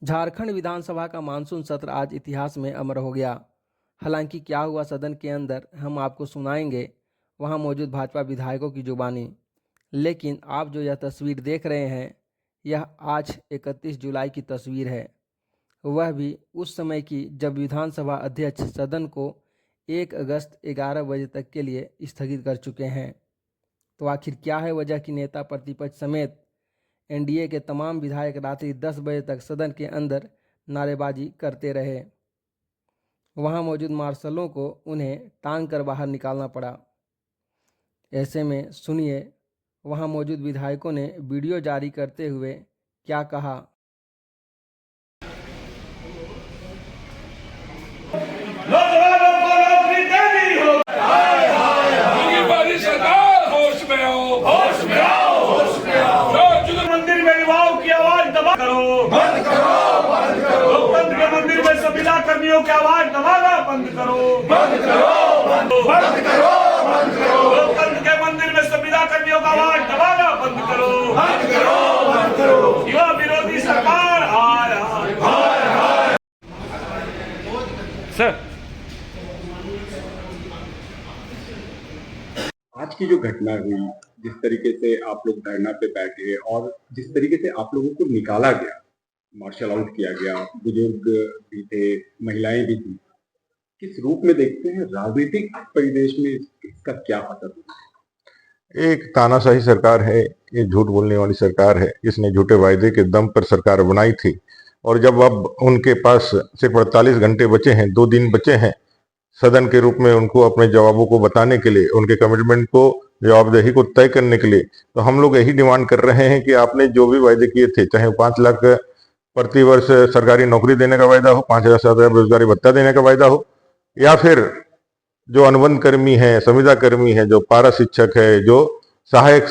झारखंड विधानसभा का मानसून सत्र आज इतिहास में अमर हो गया। हालांकि क्या हुआ सदन के अंदर हम आपको सुनाएंगे वहां मौजूद भाजपा विधायकों की जुबानी। लेकिन आप जो यह तस्वीर देख रहे हैं यह आज 31 जुलाई की तस्वीर है, वह भी उस समय की जब विधानसभा अध्यक्ष सदन को 1 अगस्त 11 बजे तक के लिए स्थगित कर चुके हैं। तो आखिर क्या है वजह कि नेता प्रतिपक्ष समेत एनडीए के तमाम विधायक रात्रि 10 बजे तक सदन के अंदर नारेबाजी करते रहे। वहां मौजूद मार्शलों को उन्हें टांग कर बाहर निकालना पड़ा। ऐसे में सुनिए वहां मौजूद विधायकों ने वीडियो जारी करते हुए क्या कहा। नौजवानों को नौकरी देनी हो। योगी सरकार होश में आओ, होश में आओ, होश में आओ। मंदिर में युवाओं की आवाज दबा करो, बंद करो, बंद करो। लोकतंत्र के मंदिर में संविदा कर्मियों की आवाज दबाना बंद करो, बंद करो, बंद करो, बंद करो। लोकतंत्र के मंदिर में संविदा कर्मियों का आवाज दबाना बंद करो, बंद करो, बंद करो। युवा विरोधी सरकार हाय हाय हाय हाय। सर, आज की जो घटना हुई, जिस तरीके से आप लोग धरना पे बैठे और जिस तरीके से आप लोगों को निकाला गया, मार्शल आउट किया गया, बुजुर्ग भी थे, महिलाएं भी थी, किस रूप में देखते हैं? राजनीतिक परिवेश में इसका क्या असर होगा? एक तानाशाही सरकार है, ये झूठ बोलने वाली सरकार है। इसने झूठे वायदे के दम पर सरकार बनाई थी और जब अब उनके पास सिर्फ 48 घंटे बचे हैं, 2 दिन बचे हैं सदन के रूप में उनको अपने जवाबों को बताने के लिए, उनके कमिटमेंट को, जवाबदेही को तय करने के लिए, तो हम लोग यही डिमांड कर रहे हैं कि आपने जो भी वायदे किए थे, चाहे 5 लाख प्रति वर्ष सरकारी नौकरी देने का वायदा हो, 5,000 रोजगारी भत्ता देने का वायदा हो, या फिर जो अनुबंध कर्मी है, संविदा कर्मी है, जो पारा शिक्षक है, जो सहायक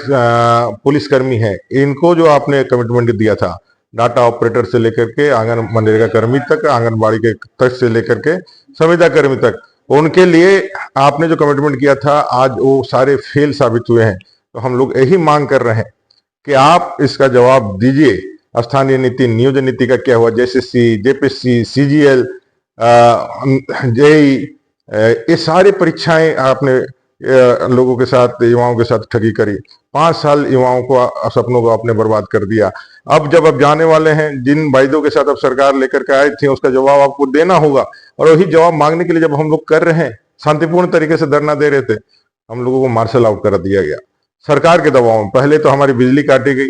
पुलिसकर्मी है, इनको जो आपने कमिटमेंट दिया था, डाटा ऑपरेटर से लेकर के आंगन मनरेगा कर्मी तक, आंगनबाड़ी के तक से लेकर के संविदा कर्मी तक, उनके लिए आपने जो कमिटमेंट किया था, आज वो सारे फेल साबित हुए हैं। तो हम लोग यही मांग कर रहे हैं कि आप इसका जवाब दीजिए। स्थानीय नीति, नियोजन नीति का क्या हुआ? जेएसएससी, जेपीएससी, सीजीएल, जेई, ये सारी परीक्षाएं आपने लोगों के साथ, युवाओं के साथ ठगी करी। 5 साल युवाओं को, सपनों को आपने बर्बाद कर दिया। अब जब आप जाने वाले हैं, जिन वायदों के साथ अब सरकार लेकर के आई थी, उसका जवाब आपको देना होगा। और वही जवाब मांगने के लिए जब हम लोग कर रहे हैं, शांतिपूर्ण तरीके से धरना दे रहे थे, हम लोगों को मार्शल आउट कर दिया गया सरकार के दबाव में। पहले तो हमारी बिजली काटी गई,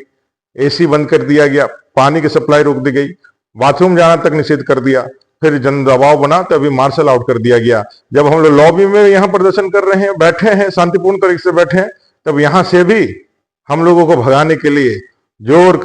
एसी बंद कर दिया गया, पानी की सप्लाई रोक दी गई, बाथरूम जाना तक निषेध कर दिया, फिर जन दबाव बना तो अभी मार्शल आउट कर दिया गया। जब हम लोग लॉबी में यहाँ प्रदर्शन कर रहे हैं, बैठे हैं, शांतिपूर्ण तरीके से बैठे हैं, तब यहाँ से भी हम लोगों को भगाने के लिए, जोर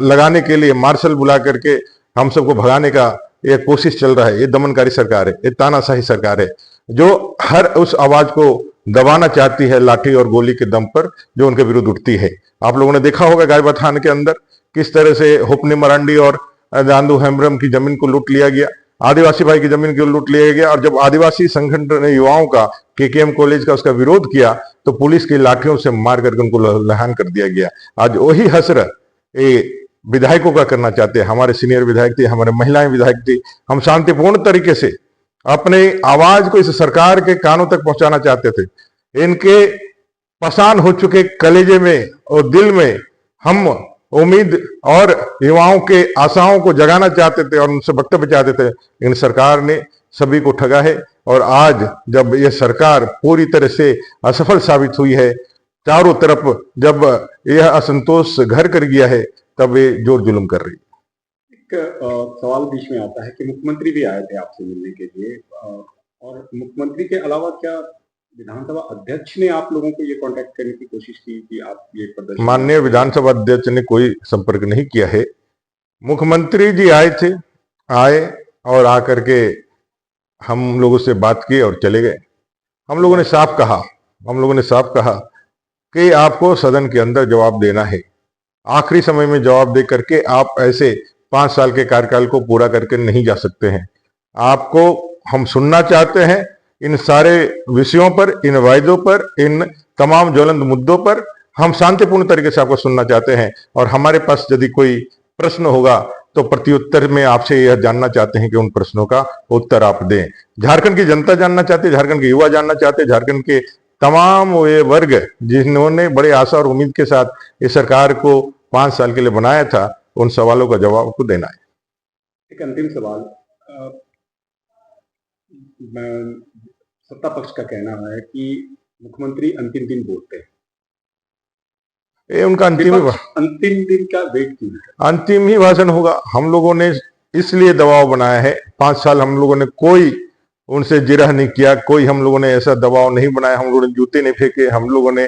लगाने के लिए मार्शल बुला करके हम सबको भगाने का ये कोशिश चल रहा है। ये दमनकारी सरकार है, ये तानाशाही सरकार है, जो हर उस आवाज को दबाना चाहती है लाठी और गोली के दम पर, जो उनके विरुद्ध उठती है। आप लोगों ने देखा होगा गायबा थाने के अंदर किस तरह से हुपनी मरांडी और दांदू हेम्ब्रम की जमीन को लूट लिया गया, आदिवासी भाई की जमीन को लूट लिया गया। और जब आदिवासी संगठन ने युवाओं का, केकेएम कॉलेज का, उसका विरोध किया, तो पुलिस की लाठियों से मार करके उनको लहान कर दिया गया। आज वही हसरत ये विधायकों का करना चाहते हैं। हमारे सीनियर विधायक थे, हमारे महिलाएं विधायक थी, हम शांतिपूर्ण तरीके से अपने आवाज को इस सरकार के कानों तक पहुंचाना चाहते थे। इनके पसान हो चुके कलेजे में और दिल में हम उम्मीद और युवाओं के आशाओं को जगाना चाहते थे और उनसे वक्तव्य चाहते थे। इन सरकार ने सभी को ठगा है और आज जब यह सरकार पूरी तरह से असफल साबित हुई है, चारों तरफ जब यह असंतोष घर कर गया है, तब ये जोर जुल्म कर रही है। एक सवाल बीच में आता है कि मुख्यमंत्री भी आए थे आपसे मिलने के लिए, और मुख्यमंत्री के अलावा क्या विधानसभा अध्यक्ष ने आप लोगों को ये कांटेक्ट करने की कोशिश की कि आप ये प्रदर्शन? माननीय विधानसभा अध्यक्ष ने कोई संपर्क नहीं किया है। मुख्यमंत्री जी आए थे, आए और आकर के हम लोगों से बात की और चले गए। हम लोगों ने साफ कहा कि आपको सदन के अंदर जवाब देना है। आखिरी समय में जवाब दे करके आप ऐसे 5 साल के कार्यकाल को पूरा करके नहीं जा सकते हैं। आपको हम सुनना चाहते हैं इन सारे विषयों पर, इन वायदों पर, इन तमाम ज्वलंत मुद्दों पर हम शांतिपूर्ण तरीके से आपको सुनना चाहते हैं। और हमारे पास यदि कोई प्रश्न होगा तो प्रत्युत्तर में आपसे यह जानना चाहते हैं कि उन प्रश्नों का उत्तर आप दें। झारखंड की जनता जानना चाहती है, झारखंड के युवा जानना चाहते हैं, झारखंड के तमाम वे वर्ग जिन्होंने बड़े आशा और उम्मीद के साथ इस सरकार को 5 साल के लिए बनाया था, उन सवालों का जवाब आपको देना है। एक अंतिम सवाल, सत्ता पक्ष का कहना है कि मुख्यमंत्री अंतिम दिन बोलते हैं, ये उनका अंतिम दिन का वेट क्यों है? अंतिम ही भाषण होगा। हम लोगों ने इसलिए दबाव बनाया है, 5 साल हम लोगों ने कोई उनसे जिरह नहीं किया, कोई हम लोगों ने ऐसा दबाव नहीं बनाया, हम लोगों ने जूते नहीं फेंके। हम लोगों ने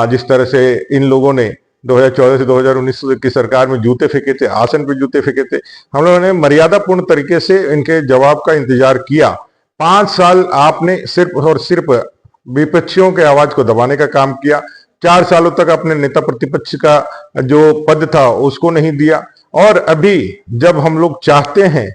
जिस तरह से इन लोगों ने 2014 से 2019 की सरकार में जूते फेंके थे, आसन पे जूते फेंके थे, हम लोगों ने मर्यादापूर्ण तरीके से इनके जवाब का इंतजार किया। 5 साल आपने सिर्फ और सिर्फ विपक्षियों के आवाज को दबाने का काम किया। 4 सालों तक अपने नेता प्रतिपक्ष का जो पद था उसको नहीं दिया, और अभी जब हम लोग चाहते हैं,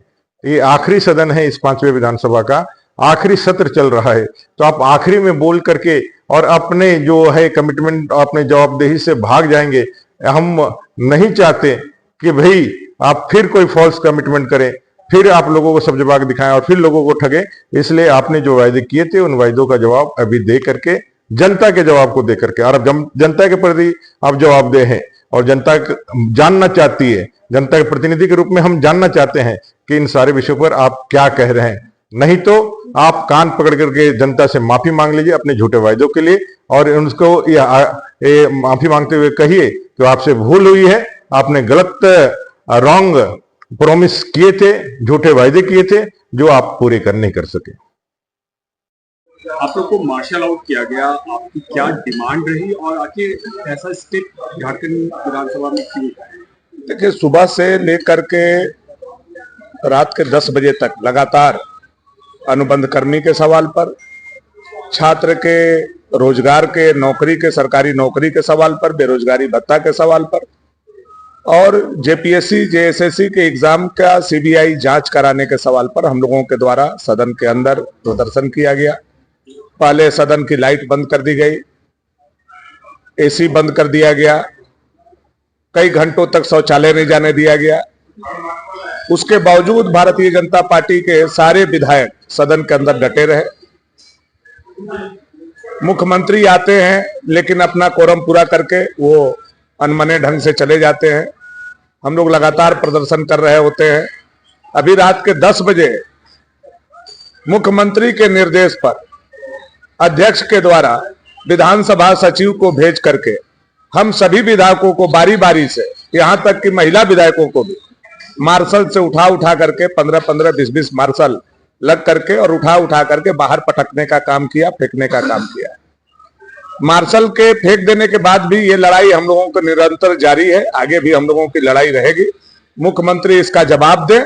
ये आखिरी सदन है इस 5वें विधानसभा का, आखिरी सत्र चल रहा है, तो आप आखिरी में बोल करके और अपने जो है कमिटमेंट, अपने जवाबदेही से भाग जाएंगे। हम नहीं चाहते कि भाई आप फिर कोई फॉल्स कमिटमेंट करें, फिर आप लोगों को सब जवाब दिखाएं और फिर लोगों को ठगे। इसलिए आपने जो वायदे किए थे उन वायदों का जवाब अभी दे करके, जनता के जवाब को दे करके, और अब जनता के प्रति आप जवाबदेह हैं और जनता जानना चाहती है, जनता के प्रतिनिधि के रूप में हम जानना चाहते हैं कि इन सारे विषयों पर आप क्या कह रहे हैं। नहीं तो आप कान पकड़ करके जनता से माफी मांग लीजिए अपने झूठे वायदों के लिए, और उनको ये माफी मांगते हुए कहिए कि आपसे भूल हुई है, आपने गलत रॉन्ग प्रॉमिस किए थे, झूठे वायदे किए थे जो आप पूरे कर नहीं कर सके। आप लोग को मार्शल आउट किया गया, आपकी क्या डिमांड रही और आखिर ऐसा स्टेप झारखंड विधानसभा में क्यों? देखिए, सुबह से लेकर के रात के 10 बजे तक लगातार अनुबंध कर्मी के सवाल पर, छात्र के रोजगार के, नौकरी के, सरकारी नौकरी के सवाल पर, बेरोजगारी भत्ता के सवाल पर, और जेपीएससी जेएसएससी के एग्जाम का सीबीआई जांच कराने के सवाल पर हम लोगों के द्वारा सदन के अंदर प्रदर्शन किया गया। पहले सदन की लाइट बंद कर दी गई, एसी बंद कर दिया गया, कई घंटों तक शौचालय नहीं जाने दिया गया। उसके बावजूद भारतीय जनता पार्टी के सारे विधायक सदन के अंदर डटे रहे। मुख्यमंत्री आते हैं लेकिन अपना कोरम पूरा करके वो अनमने ढंग से चले जाते हैं। हम लोग लगातार प्रदर्शन कर रहे होते हैं। अभी रात के 10 बजे मुख्यमंत्री के निर्देश पर अध्यक्ष के द्वारा विधानसभा सचिव को भेज करके हम सभी विधायकों को बारी बारी से, यहां तक कि महिला विधायकों को भी मार्शल से उठा करके 15-15, 20-20 मार्शल लग करके और उठा करके बाहर पटकने का काम किया, फेंकने का काम किया। मार्शल के फेंक देने के बाद भी ये लड़ाई हम लोगों को निरंतर जारी है, आगे भी हम लोगों की लड़ाई रहेगी। मुख्यमंत्री इसका जवाब दे,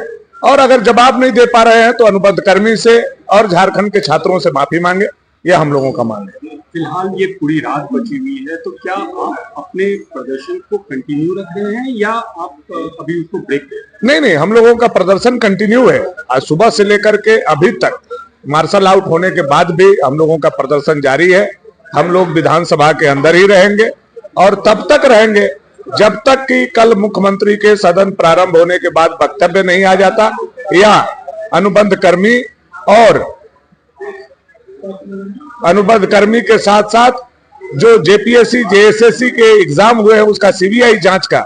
और अगर जवाब नहीं दे पा रहे हैं तो अनुबंध कर्मी से और झारखंड के छात्रों से माफी मांगे, यह हम लोगों का मांग है। फिलहाल ये पूरी रात बची हुई है, तो क्या आप अपने प्रदर्शन को कंटिन्यू रख रहे हैं या आप अभी उसको ब्रेक दे रहे हैं? नहीं, हम लोगों का प्रदर्शन कंटिन्यू है। आज सुबह से लेकर के अभी तक मार्शल आउट होने के बाद भी हम लोगों का प्रदर्शन जारी है। हम लोग विधानसभा के अंदर ही रहेंगे और तब तक रहेंगे जब तक कि कल मुख्यमंत्री के सदन प्रारंभ होने के बाद वक्तव्य नहीं आ जाता, या अनुबंध कर्मी और अनुबंध कर्मी के साथ साथ जो जेपीएससी जेएसएससी के एग्जाम हुए हैं उसका सीबीआई जांच का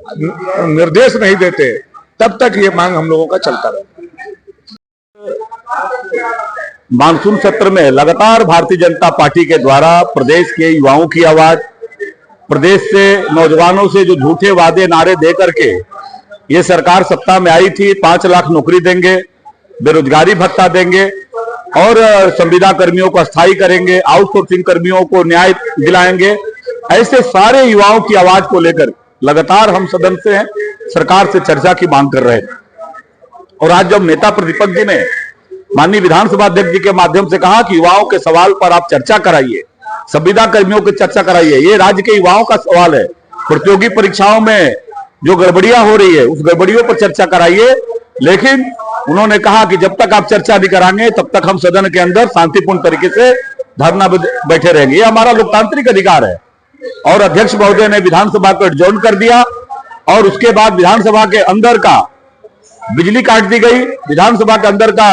निर्देश नहीं देते, तब तक ये मांग हम लोगों का चलता रहेगा। मानसून सत्र में लगातार भारतीय जनता पार्टी के द्वारा प्रदेश के युवाओं की आवाज, प्रदेश से नौजवानों से जो झूठे वादे नारे दे करके ये सरकार सत्ता में आई थी, 5 लाख नौकरी देंगे, बेरोजगारी भत्ता देंगे और संविदा कर्मियों को अस्थायी करेंगे, आउटसोर्सिंग कर्मियों को न्याय दिलाएंगे, ऐसे सारे युवाओं की आवाज को लेकर लगातार हम सदन से सरकार से चर्चा की मांग कर रहे थे। और आज जब नेता प्रतिपक्ष जी ने माननीय विधानसभा अध्यक्ष जी के माध्यम से कहा कि युवाओं के सवाल पर आप चर्चा कराइए, संविदा कर्मियों की चर्चा कराइए, ये राज्य के युवाओं का सवाल है, प्रतियोगी परीक्षाओं में जो गड़बड़ियां हो रही है उस गड़बड़ियों पर चर्चा कराइए। लेकिन उन्होंने कहा कि जब तक आप चर्चा नहीं कराएंगे तब तक हम सदन के अंदर शांतिपूर्ण तरीके से धरना बैठे रहेंगे, ये हमारा लोकतांत्रिक अधिकार है। और अध्यक्ष महोदय ने विधानसभा को एडजॉर्न कर दिया और उसके बाद विधानसभा के अंदर का बिजली काट दी गई, विधानसभा के अंदर का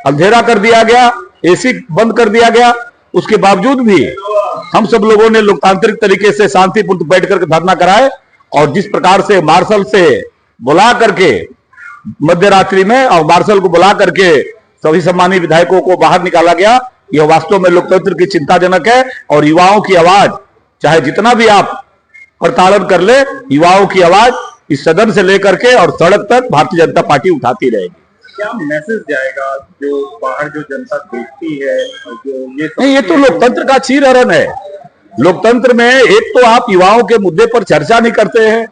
अंधेरा कर दिया गया, एसी बंद कर दिया गया। उसके बावजूद भी हम सब लोगों ने लोकतांत्रिक तरीके से शांतिपूर्ण बैठ करके धरना कराए और जिस प्रकार से मार्शल से बुला करके मध्य रात्रि में और मार्शल को बुला करके सभी सम्मानित विधायकों को बाहर निकाला गया, यह वास्तव में लोकतंत्र की चिंताजनक है। और युवाओं की आवाज चाहे जितना भी आप प्रताड़न कर ले, युवाओं की आवाज इस सदन से लेकर के और सड़क तक भारतीय जनता पार्टी उठाती रहेगी। क्या मैसेज जाएगा जो बाहर जो जनता देखती है, जो नहीं, ये तो लोकतंत्र का चीरहरण है। लोकतंत्र में एक तो आप युवाओं के मुद्दे पर चर्चा नहीं करते हैं,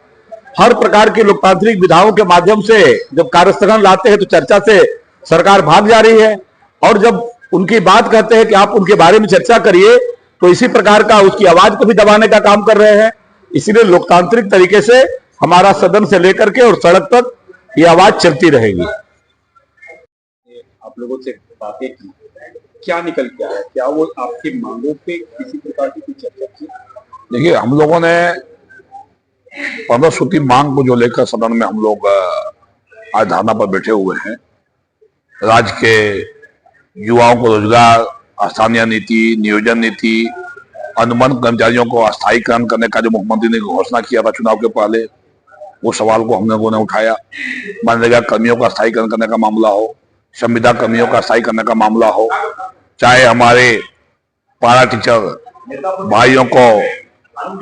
हर प्रकार की लोकतांत्रिक विधाओं के माध्यम से जब कार्यस्थगन लाते हैं तो चर्चा से सरकार भाग जा रही है, और जब उनकी बात कहते हैं कि आप उनके बारे में चर्चा करिए तो इसी प्रकार का उसकी आवाज को भी दबाने का काम कर रहे हैं। इसीलिए लोकतांत्रिक तरीके से हमारा सदन से लेकर के और सड़क तक ये आवाज चलती रहेगी। आप लोगों से बातें की, क्या निकल के आया? क्या वो आपकी मांगों पे किसी प्रकार की चर्चा की? देखिए, हम लोगों ने 15 सूत्री मांग को जो लेकर सदन में हम लोग आज धरना पर बैठे हुए हैं। राज्य के युवाओं को रोजगार, स्थानीय नीति, नियोजन नीति, अनुबंध कर्मचारियों को अस्थायीकरण करने का जो मुख्यमंत्री ने घोषणा किया था चुनाव के पहले, वो सवाल को हम लोगों ने उठाया। मनरेगा कर्मियों का अस्थायीकरण करने का मामला हो, संविदा कर्मियों का अस्थायी करने का मामला हो, चाहे हमारे पारा टीचर भाइयों को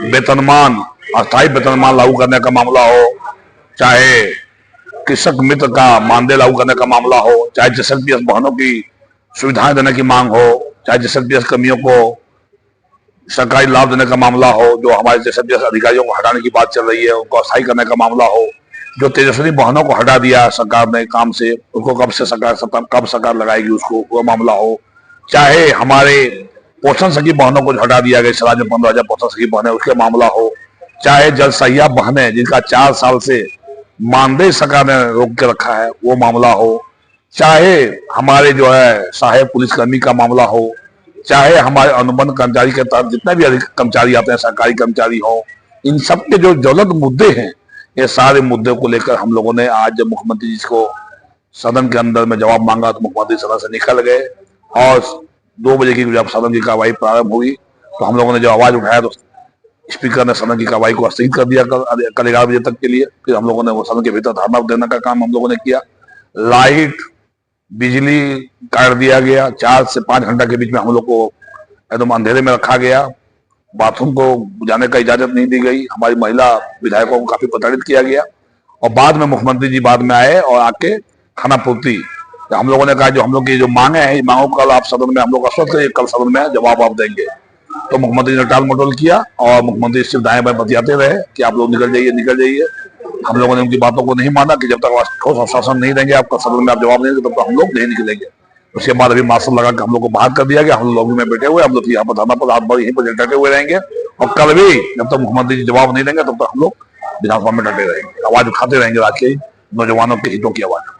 वेतनमान, अस्थायी वेतनमान लागू करने का मामला हो, चाहे कृषक मित्र का मानदेय लागू करने का मामला हो, चाहे जेएसएलपीएस बहनों की सुविधाएं देने की मांग हो, चाहे जेएसएलपीएस कर्मियों को सरकारी लाभ देने का मामला हो, जो हमारे जेएसएलपीएस अधिकारियों को हटाने की बात चल रही है उनको अस्थायी करने का मामला हो, जो तेजस्वी बहनों को हटा दिया सरकार ने काम से, उनको कब सरकार लगाएगी उसको, वो मामला हो, चाहे हमारे पोषण सखी बहनों को हटा दिया गया, राज्य में 15,000 पोषण सखी बहनें उसके मामला हो, चाहे जल सहिया बहनें जिनका 4 साल से मानदेय सरकार ने रोक के रखा है वो मामला हो, चाहे हमारे जो है सहायक पुलिसकर्मी का मामला हो, चाहे हमारे अनुबंध कर्मचारी के तहत जितने भी अधिक कर्मचारी आते हैं, सरकारी कर्मचारी हो, इन सब के जो ज्वलंत मुद्दे हैं, ये सारे मुद्दों को लेकर हम लोगों ने आज जब मुख्यमंत्री जी को सदन के अंदर में जवाब मांगा तो मुख्यमंत्री सदन से निकल गए और 2 बजे की जब सदन की कार्रवाई प्रारंभ हुई तो हम लोगों ने जब आवाज उठाया तो स्पीकर ने सदन की कार्रवाई को स्थगित कर दिया कल 11 बजे तक के लिए। फिर हम लोगों ने वो सदन के भीतर धरना देने का काम हम लोगों ने किया। लाइट, बिजली काट दिया गया, 4 से 5 घंटा के बीच में हम लोग को एकदम अंधेरे में रखा गया। बाथरूम को जाने का इजाजत नहीं दी गई। हमारी महिला विधायकों को काफी प्रताड़ित किया गया और बाद में मुख्यमंत्री जी बाद में आए और आके खाना पूर्ति हम लोगों ने कहा जो हम लोग की जो मांगे हैं, मांगों कल आप सदन में हम लोग आश्वस्त करिए, कल सदन में जवाब आप देंगे। तो मुख्यमंत्री ने टाल मटोल किया और मुख्यमंत्री सिर्फ दाएं बाएं बतियाते रहे कि आप लोग निकल जाइए निकल जाइए। हम लोगों ने उनकी बातों को नहीं माना कि जब तक ठोस आश्वासन नहीं देंगे आपका सदन में आप जवाब नहीं देंगे तब तक हम लोग नहीं निकलेंगे। उसके बाद अभी मार्शल लगा के हम लोग को बाहर कर दिया गया। हम लोग में बैठे हुए, हम लोग यहाँ पर धरना पर रात भर यहीं पर डटे हुए रहेंगे और कल भी जब तक मुख्यमंत्री जी जवाब नहीं देंगे तब तक हम लोग विधानसभा में डटे रहेंगे, आवाज उठाते रहेंगे राज्य के नौजवानों के हितों की आवाज।